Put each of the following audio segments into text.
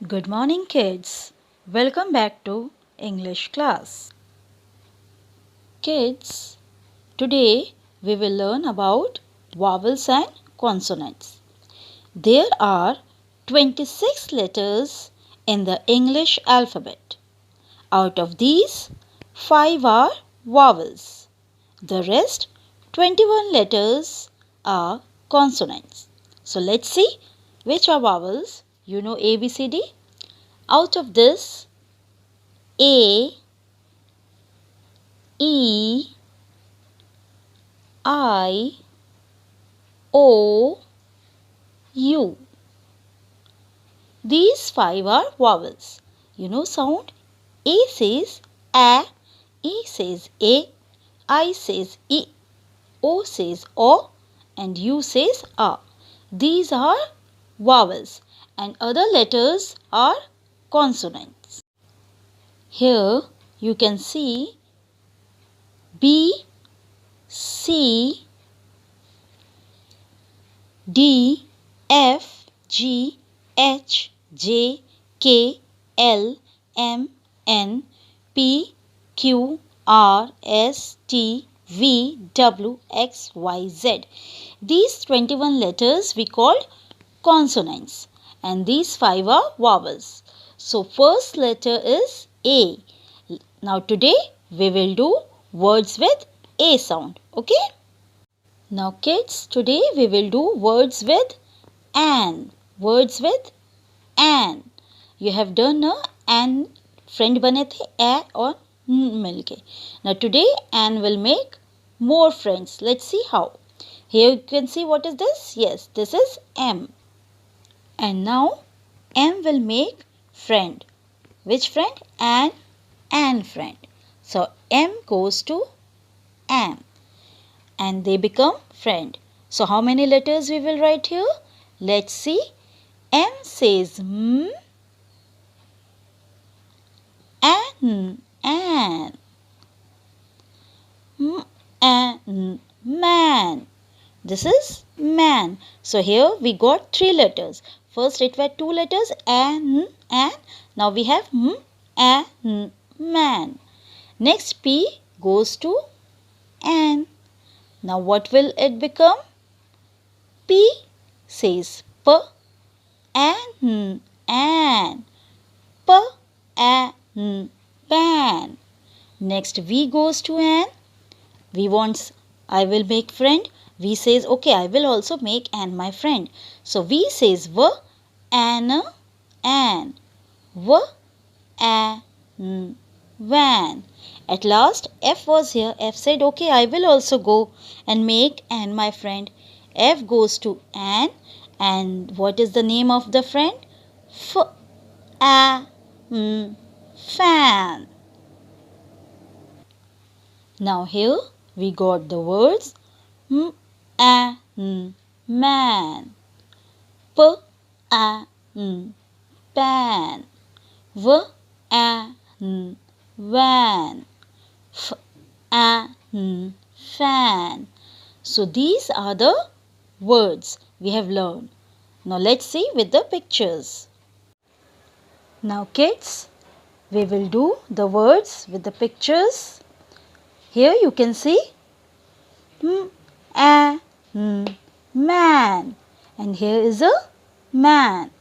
Good morning, kids. Welcome back to English class. Kids, today we will learn about vowels and consonants. There are 26 letters in the English alphabet. Out of these, 5 are vowels. The rest, 21 letters, are consonants. So let's see which are vowels. You know A, B, C, D? Out of this, A, E, I, O, U. These 5 are vowels. You know sound? A says A, E says A, I says E, O says O, and U says A. These are vowels and other letters are consonants. Here you can see B, C, D, F, G, H, J, K, L, M, N, P, Q, R, S, T, V, W, X, Y, Z. These 21 letters we call consonants and these 5 are vowels. So first letter is A. Now today we will do words with A sound. Okay? Now kids, today we will do words with an. Words with an. You have done na an friend bane the a और मिलके. Now today an will make more friends. Let's see how. Here you can see what is this? Yes, this is M. And now M will make friend. Which friend? An friend. So M goes to am. And they become friend. So how many letters we will write here? Let's see. M says m, an, an. M, an, man. This is man. So here we got 3 letters. First it were 2 letters an. Now we have m, an, man. Next P goes to an. Now what will it become? P says p, an, p, an, pan. Next V goes to an. V wants I will make friend. V says okay, I will also make an my friend. So V says v, an, v, an, van. At last F was here. F said okay, I will also go and make an my friend. F goes to an, and what is the name of the friend? Fan. Now here we got the words man, pan, van, fan. So these are the words we have learned. Now let's see with the pictures. Now kids, we will do the words with the pictures. Here you can see man, and here is a man.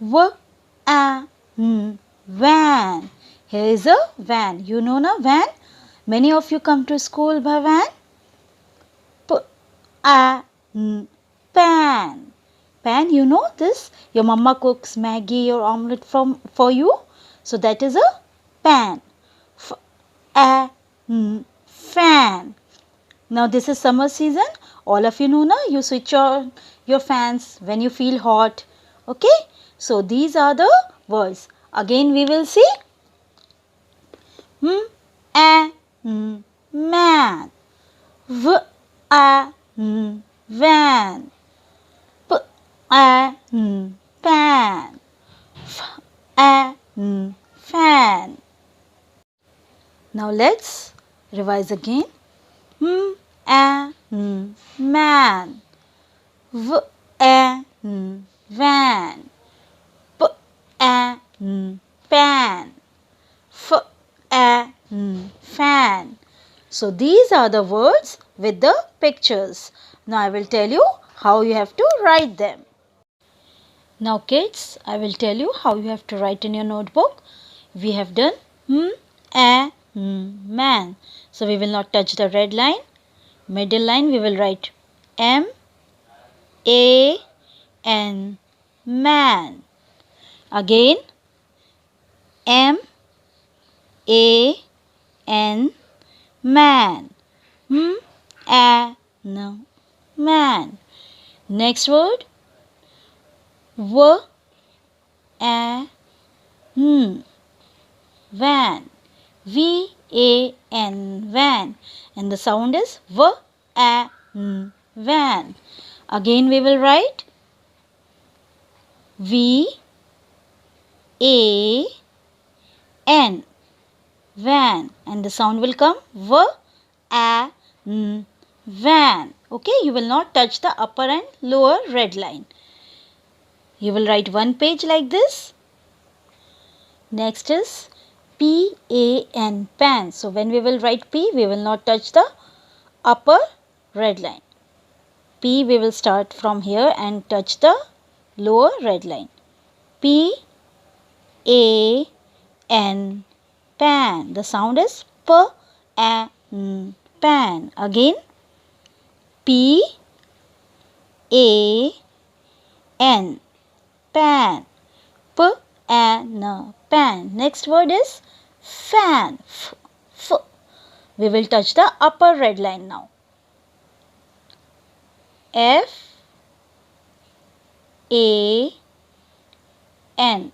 Van. Here is a van. You know na van? Many of you come to school by van. Pan. Pan, you know this? Your mama cooks Maggi or omelette for you. So that is a pan. Fan. Now this is summer season. All of you know na, you switch on your fans when you feel hot. Okay. So these are the words. Again we will see. Man. Van. Pan. Fan. Now let's revise again. Man. Van. Van. pan. Fan. So these are the words with the pictures. Now I will tell you how you have to write them. Now kids, I will tell you how you have to write in your notebook. We have done man. So we will not touch the red line. Middle line we will write M A N, man. Again M A N, man. A N, man. Next word W A N, van. V A N, van. And the sound is V A N, van. Again we will write V A N, van, and the sound will come V A N, van. Okay, you will not touch the upper and lower red line. You will write one page like this. Next is P A N, pan. So when we will write P, we will not touch the upper red line. P we will start from here and touch the lower red line. P A N, pan. The sound is P A N, pan. Again P A N, pan. P A N, pan. Next word is fan. F. We will touch the upper red line now. F A N,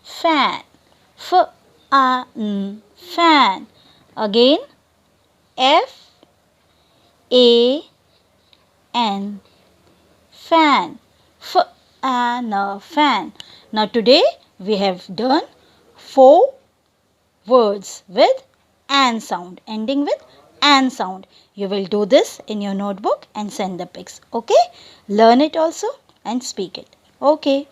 fan. F A N, fan. Again F A N, fan. F A N, fan. Now today we have done 4 words with an sound, ending with an sound. You will do this in your notebook and send the pics. Okay? Learn it also and speak it. Okay.